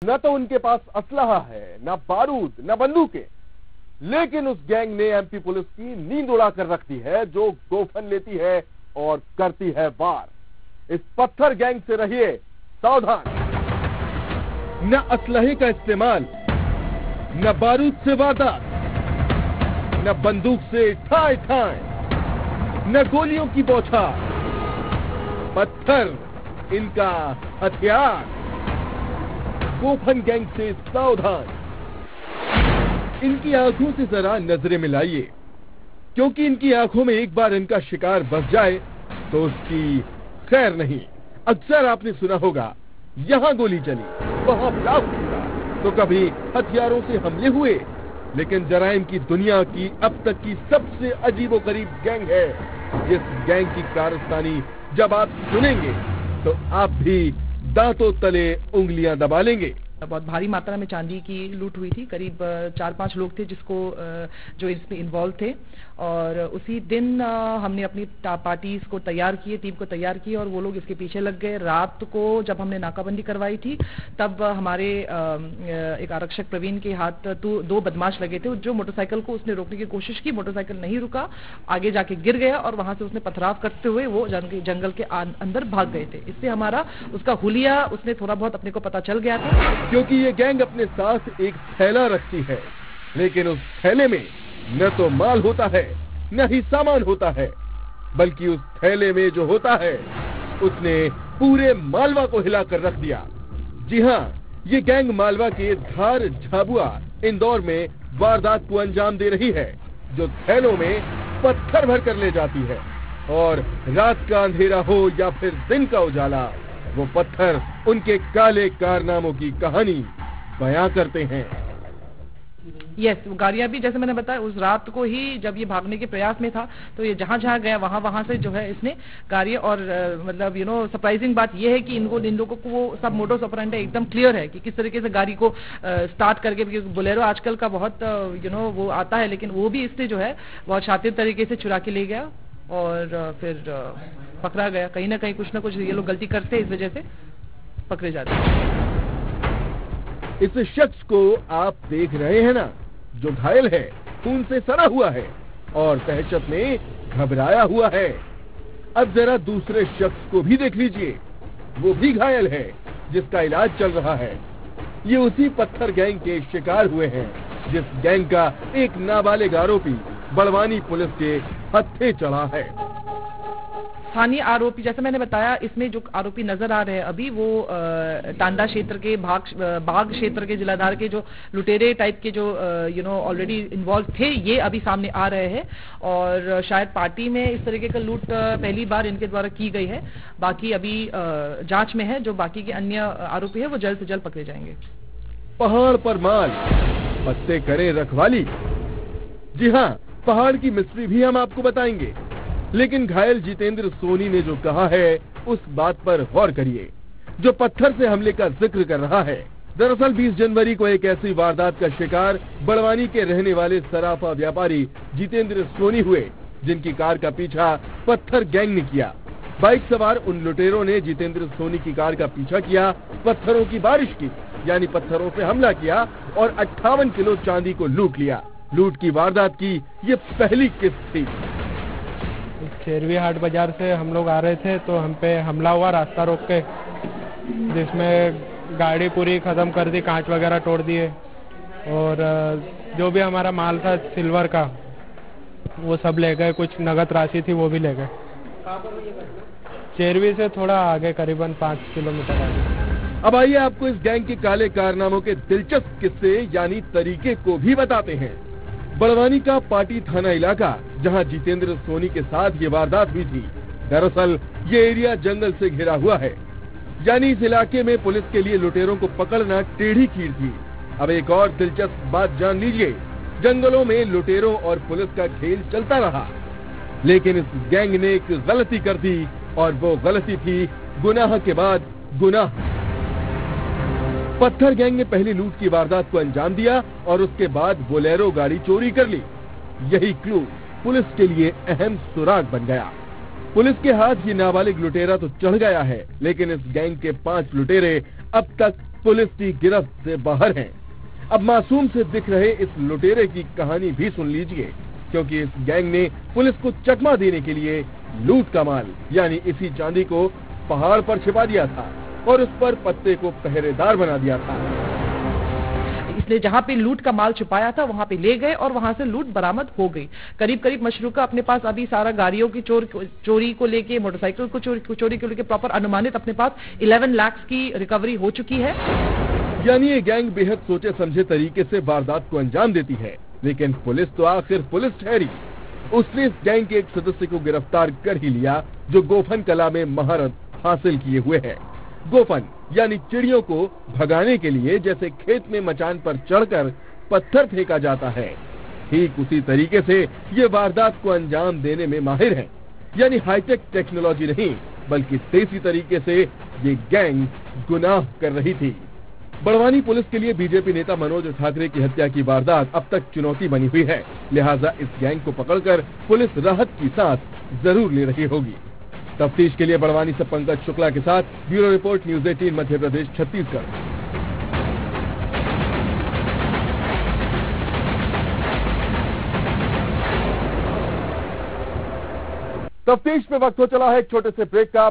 न तो उनके पास असलहा है, न बारूद, न बंदूकें, लेकिन उस गैंग ने एमपी पुलिस की नींद उड़ा कर रख दी है, जो गोफन लेती है और करती है वार। इस पत्थर गैंग से रहिए सावधान। न असलहे का इस्तेमाल, न बारूद से वारदात, न बंदूक से ठाए ठाए, न गोलियों की बौछार, पत्थर इनका हथियार। गोफन गैंग से सावधान। इनकी आंखों से जरा नजरें मिलाइए, क्योंकि इनकी आंखों में एक बार इनका शिकार बस जाए तो उसकी खैर नहीं। अक्सर आपने सुना होगा, यहां गोली चली, वहां ब्लास्ट हुआ, तो कभी हथियारों से हमले हुए, लेकिन जराइम की दुनिया की अब तक की सबसे अजीबोगरीब गैंग है। जिस गैंग की कारस्तानी जब आप सुनेंगे तो आप भी दांतों तले उंगलियां दबा लेंगे। बहुत भारी मात्रा में चांदी की लूट हुई थी। करीब 4-5 लोग थे जो इसमें इन्वॉल्व थे, और उसी दिन हमने अपनी पार्टीज को तैयार किए, टीम को तैयार किए, और वो लोग इसके पीछे लग गए। रात को जब हमने नाकाबंदी करवाई थी, तब हमारे एक आरक्षक प्रवीण के हाथ दो बदमाश लगे थे, जो मोटरसाइकिल को उसने रोकने की कोशिश की, मोटरसाइकिल नहीं रुका, आगे जाके गिर गया, और वहां से उसने पथराव करते हुए वो जंगल के अंदर भाग गए थे। इससे हमारा उसका हुलिया उसने थोड़ा बहुत अपने को पता चल गया था। क्योंकि ये गैंग अपने साथ एक थैला रखती है, लेकिन उस थैले में न तो माल होता है, न ही सामान होता है, बल्कि उस थैले में जो होता है उसने पूरे मालवा को हिलाकर रख दिया। जी हां, ये गैंग मालवा के धार झाबुआ इंदौर में वारदात को अंजाम दे रही है, जो थैलों में पत्थर भर कर ले जाती है, और रात का अंधेरा हो या फिर दिन का उजाला, वो पत्थर उनके काले कारनामों की कहानी बयां करते हैं। यस, वो गाड़ियां भी, जैसे मैंने बताया, उस रात को ही जब ये भागने के प्रयास में था, तो ये जहां जहां गया वहां से जो है इसने गाड़ियां, और मतलब सरप्राइजिंग बात ये है कि इन लोगों को वो सब मोडस ऑपरेंडी एकदम क्लियर है कि किस तरीके से गाड़ी को स्टार्ट करके, क्योंकि बोलेरो आजकल का बहुत वो आता है, लेकिन वो भी इससे जो है बहुत शातिर तरीके से चुरा के ले गया, और फिर पकड़ा गया। कहीं ना कहीं कुछ ना कुछ ये लोग गलती करते हैं, इस वजह से पकड़े जाते हैं। इस शख्स को आप देख रहे हैं ना, जो घायल है, खून से सना हुआ है और दहशत में घबराया हुआ है। अब जरा दूसरे शख्स को भी देख लीजिए, वो भी घायल है, जिसका इलाज चल रहा है। ये उसी पत्थर गैंग के शिकार हुए हैं, जिस गैंग का एक नाबालिग आरोपी बड़वानी पुलिस के हत्थे चढ़ा है। स्थानीय आरोपी, जैसे मैंने बताया, इसमें जो आरोपी नजर आ रहे हैं अभी, वो टांडा क्षेत्र के, बाग क्षेत्र के जिलाधार के जो लुटेरे टाइप के जो ऑलरेडी इन्वॉल्व थे, ये अभी सामने आ रहे हैं, और शायद पार्टी में इस तरीके का लूट पहली बार इनके द्वारा की गई है। बाकी अभी जांच में है, जो बाकी के अन्य आरोपी है वो जल्द से जल्द पकड़े जाएंगे। पहाड़ पर माल, पत्ते करें रखवाली। जी हाँ, पहाड़ की मिस्ट्री भी हम आपको बताएंगे, लेकिन घायल जितेंद्र सोनी ने जो कहा है उस बात पर गौर करिए, जो पत्थर से हमले का जिक्र कर रहा है। दरअसल 20 जनवरी को एक ऐसी वारदात का शिकार बड़वानी के रहने वाले सराफा व्यापारी जितेंद्र सोनी हुए, जिनकी कार का पीछा पत्थर गैंग ने किया। बाइक सवार उन लुटेरों ने जितेंद्र सोनी की कार का पीछा किया, पत्थरों की बारिश की, यानी पत्थरों से हमला किया, और 58 किलो चांदी को लूट लिया। लूट की वारदात की ये पहली किस्त थी। शेरवी हाट बाजार से हम लोग आ रहे थे, तो हम पे हमला हुआ रास्ता रोक के, जिसमें गाड़ी पूरी खत्म कर दी, कांच वगैरह तोड़ दिए, और जो भी हमारा माल था सिल्वर का वो सब ले गए। कुछ नगद राशि थी वो भी ले गए। शेरवी से थोड़ा आगे, करीबन 5 किलोमीटर आगे। अब आइए आपको इस गैंग के काले कारनामों के दिलचस्प किस्से यानी तरीके को भी बताते हैं। बड़वानी का पाटी थाना इलाका, जहां जितेंद्र सोनी के साथ ये वारदात हुई थी। दरअसल ये एरिया जंगल से घिरा हुआ है, यानी इस इलाके में पुलिस के लिए लुटेरों को पकड़ना टेढ़ी खीर थी। अब एक और दिलचस्प बात जान लीजिए, जंगलों में लुटेरों और पुलिस का खेल चलता रहा, लेकिन इस गैंग ने एक गलती कर दी, और वो गलती थी गुनाह के बाद गुनाह। पत्थर गैंग ने पहली लूट की वारदात को अंजाम दिया, और उसके बाद बोलेरो गाड़ी चोरी कर ली। यही क्लू पुलिस के लिए अहम सुराग बन गया। पुलिस के हाथ ये नाबालिग लुटेरा तो चढ़ गया है, लेकिन इस गैंग के 5 लुटेरे अब तक पुलिस की गिरफ्त से बाहर हैं। अब मासूम से दिख रहे इस लुटेरे की कहानी भी सुन लीजिए, क्योंकि इस गैंग ने पुलिस को चकमा देने के लिए लूट का माल यानी इसी चांदी को पहाड़ पर छिपा दिया था और उस पर पत्ते को पहरेदार बना दिया था। इसलिए जहां पे लूट का माल छुपाया था वहां पे ले गए और वहां से लूट बरामद हो गई। करीब करीब मशरूका अपने पास अभी सारा गाड़ियों की चोरी को लेके, मोटरसाइकिल को चोरी को लेके प्रॉपर अनुमानित अपने पास 11 लाख की रिकवरी हो चुकी है। यानी ये गैंग बेहद सोचे समझे तरीके से वारदात को अंजाम देती है, लेकिन पुलिस तो आखिर पुलिस ठहरी। उसने इस गैंग के एक सदस्य को गिरफ्तार कर ही लिया जो गोफन कला में महारत हासिल किए हुए है। गोफन यानी चिड़ियों को भगाने के लिए जैसे खेत में मचान पर चढ़कर पत्थर फेंका जाता है, ठीक उसी तरीके से ये वारदात को अंजाम देने में माहिर है। यानी हाईटेक टेक्नोलॉजी नहीं बल्कि देसी तरीके से ये गैंग गुनाह कर रही थी। बड़वानी पुलिस के लिए बीजेपी नेता मनोज ठाकरे की हत्या की वारदात अब तक चुनौती बनी हुई है, लिहाजा इस गैंग को पकड़कर पुलिस राहत की सांस जरूर ले रही होगी। तफ्तीश के लिए बड़वानी से पंकज शुक्ला के साथ bureau report, news 18 Madhya Pradesh, Chhattisgarh. तफ्तीश में वक्त हो चला है एक छोटे से ब्रेक का।